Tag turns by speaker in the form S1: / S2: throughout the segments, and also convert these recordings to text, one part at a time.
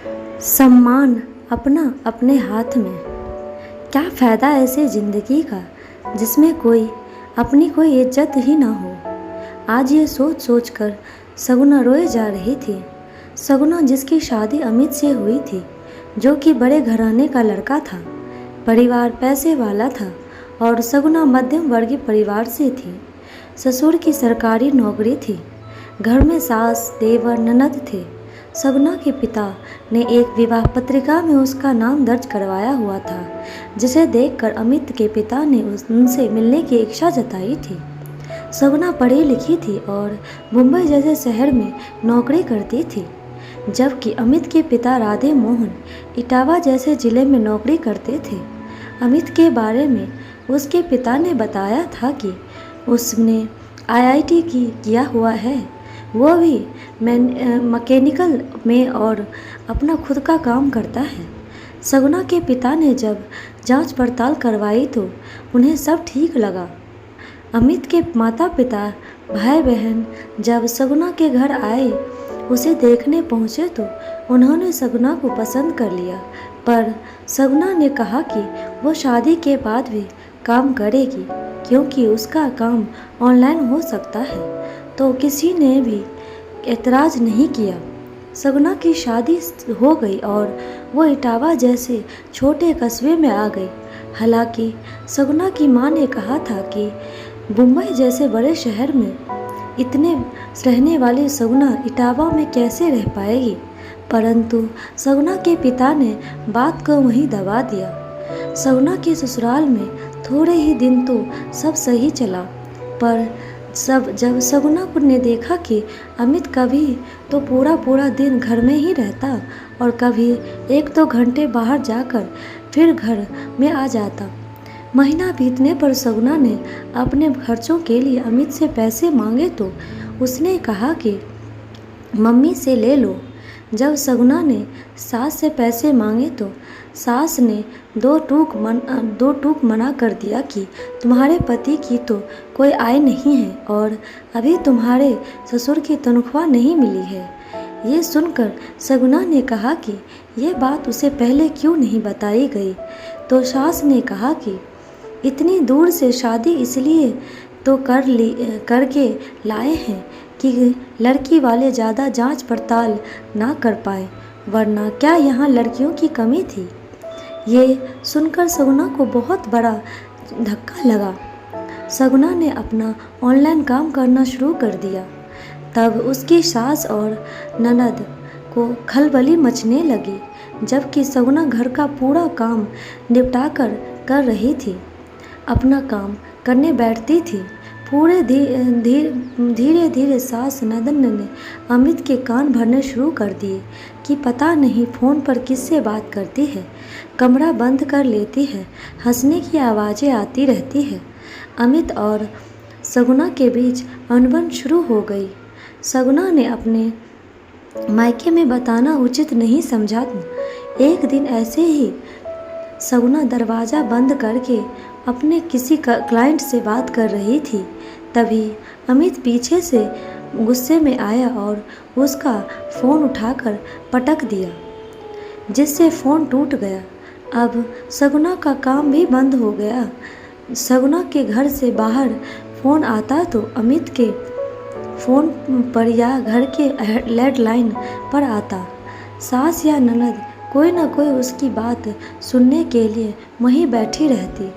S1: सम्मान अपना अपने हाथ में। क्या फ़ायदा ऐसे ज़िंदगी का जिसमें अपनी कोई इज्जत ही ना हो। आज ये सोच सोच कर सगुना रोए जा रही थी। सगुना जिसकी शादी अमित से हुई थी, जो कि बड़े घराने का लड़का था, परिवार पैसे वाला था और सगुना मध्यम वर्गीय परिवार से थी। ससुर की सरकारी नौकरी थी। घर में सास देवर ननद थे। सगुना के पिता ने एक विवाह पत्रिका में उसका नाम दर्ज करवाया हुआ था, जिसे देखकर अमित के पिता ने उनसे मिलने की इच्छा जताई थी। सगुना पढ़ी लिखी थी और मुंबई जैसे शहर में नौकरी करती थी, जबकि अमित के पिता राधे मोहन इटावा जैसे ज़िले में नौकरी करते थे। अमित के बारे में उसके पिता ने बताया था कि उसने आईआईटी किया हुआ है, वो भी मैकेनिकल में, और अपना खुद का काम करता है। सगुना के पिता ने जब जांच पड़ताल करवाई तो उन्हें सब ठीक लगा। अमित के माता पिता भाई बहन जब सगुना के घर आए, उसे देखने पहुँचे तो उन्होंने सगुना को पसंद कर लिया, पर सगुना ने कहा कि वो शादी के बाद भी काम करेगी, क्योंकि उसका काम ऑनलाइन हो सकता है। तो किसी ने भी एतराज़ नहीं किया। सगुना की शादी हो गई और वो इटावा जैसे छोटे कस्बे में आ गई। हालांकि सगुना की माँ ने कहा था कि मुंबई जैसे बड़े शहर में इतने रहने वाली सगुना इटावा में कैसे रह पाएगी, परंतु सगुना के पिता ने बात को वहीं दबा दिया। सगुना के ससुराल में थोड़े ही दिन तो सब सही चला, पर जब सगुना ने देखा कि अमित कभी तो पूरा दिन घर में ही रहता और कभी 1-2 घंटे बाहर जाकर फिर घर में आ जाता। महीना बीतने पर सगुना ने अपने खर्चों के लिए अमित से पैसे मांगे तो उसने कहा कि मम्मी से ले लो। जब सगुना ने सास से पैसे मांगे तो सास ने दो टूक मना कर दिया कि तुम्हारे पति की तो कोई आय नहीं है और अभी तुम्हारे ससुर की तनख्वाह नहीं मिली है। ये सुनकर सगुना ने कहा कि ये बात उसे पहले क्यों नहीं बताई गई, तो सास ने कहा कि इतनी दूर से शादी इसलिए तो करके लाए हैं कि लड़की वाले ज़्यादा जांच पड़ताल ना कर पाए, वरना क्या यहाँ लड़कियों की कमी थी। ये सुनकर सगुना को बहुत बड़ा धक्का लगा। सगुना ने अपना ऑनलाइन काम करना शुरू कर दिया। तब उसकी सास और ननद को खलबली मचने लगी, जबकि सगुना घर का पूरा काम निपटा कर रही थी। अपना काम करने बैठती थी। धीरे धीरे सास ननद ने अमित के कान भरने शुरू कर दिए कि पता नहीं फ़ोन पर किससे बात करती है, कमरा बंद कर लेती है, हंसने की आवाज़ें आती रहती है। अमित और सगुना के बीच अनबन शुरू हो गई। सगुना ने अपने मायके में बताना उचित नहीं समझा। एक दिन ऐसे ही सगुना दरवाज़ा बंद करके अपने किसी क्लाइंट से बात कर रही थी। तभी अमित पीछे से गुस्से में आया और उसका फ़ोन उठाकर पटक दिया, जिससे फ़ोन टूट गया। अब सगुना का काम भी बंद हो गया। सगुना के घर से बाहर फ़ोन आता तो अमित के फ़ोन पर या घर के लैंडलाइन पर आता। सास या ननद कोई न कोई उसकी बात सुनने के लिए वहीं बैठी रहती,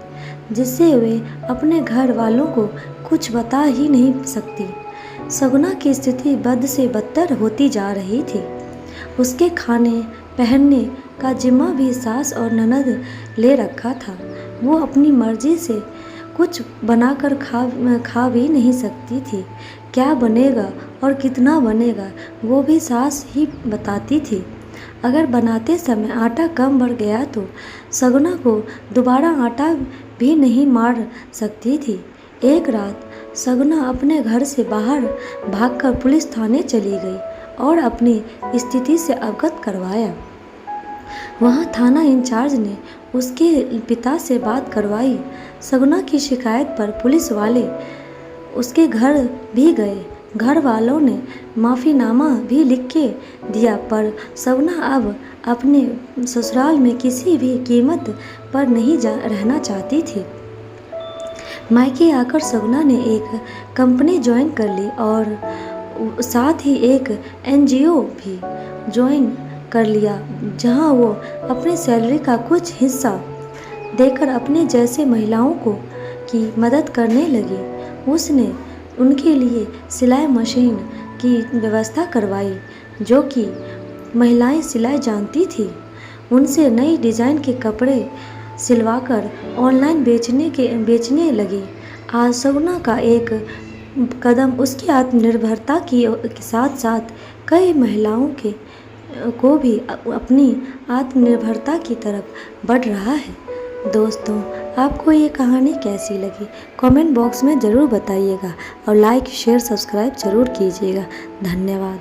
S1: जिससे वे अपने घर वालों को कुछ बता ही नहीं सकती। सगुना की स्थिति बद से बदतर होती जा रही थी। उसके खाने पहनने का जिम्मा भी सास और ननद ले रखा था। वो अपनी मर्जी से कुछ बनाकर खा भी नहीं सकती थी। क्या बनेगा और कितना बनेगा वो भी सास ही बताती थी। अगर बनाते समय आटा कम बढ़ गया तो सगुना को दोबारा आटा भी नहीं मार सकती थी। एक रात सगुना अपने घर से बाहर भागकर पुलिस थाने चली गई और अपनी स्थिति से अवगत करवाया। वहाँ थाना इंचार्ज ने उसके पिता से बात करवाई। सगुना की शिकायत पर पुलिस वाले उसके घर भी गए। घर वालों ने माफ़ीनामा भी लिख के दिया, पर सगुना अब अपने ससुराल में किसी भी कीमत पर नहीं रहना चाहती थी। मायके आकर सगुना ने एक कंपनी ज्वाइन कर ली और साथ ही एक एनजीओ भी ज्वाइन कर लिया, जहां वो अपनी सैलरी का कुछ हिस्सा देकर अपने जैसे महिलाओं को की मदद करने लगी। उसने उनके लिए सिलाई मशीन की व्यवस्था करवाई, जो कि महिलाएं सिलाई जानती थी। उनसे नई डिज़ाइन के कपड़े सिलवाकर ऑनलाइन बेचने लगी। आज सगुना का एक कदम उसकी आत्मनिर्भरता के साथ साथ कई महिलाओं को भी अपनी आत्मनिर्भरता की तरफ बढ़ रहा है। दोस्तों, आपको ये कहानी कैसी लगी कमेंट बॉक्स में ज़रूर बताइएगा और लाइक शेयर सब्सक्राइब ज़रूर कीजिएगा। धन्यवाद।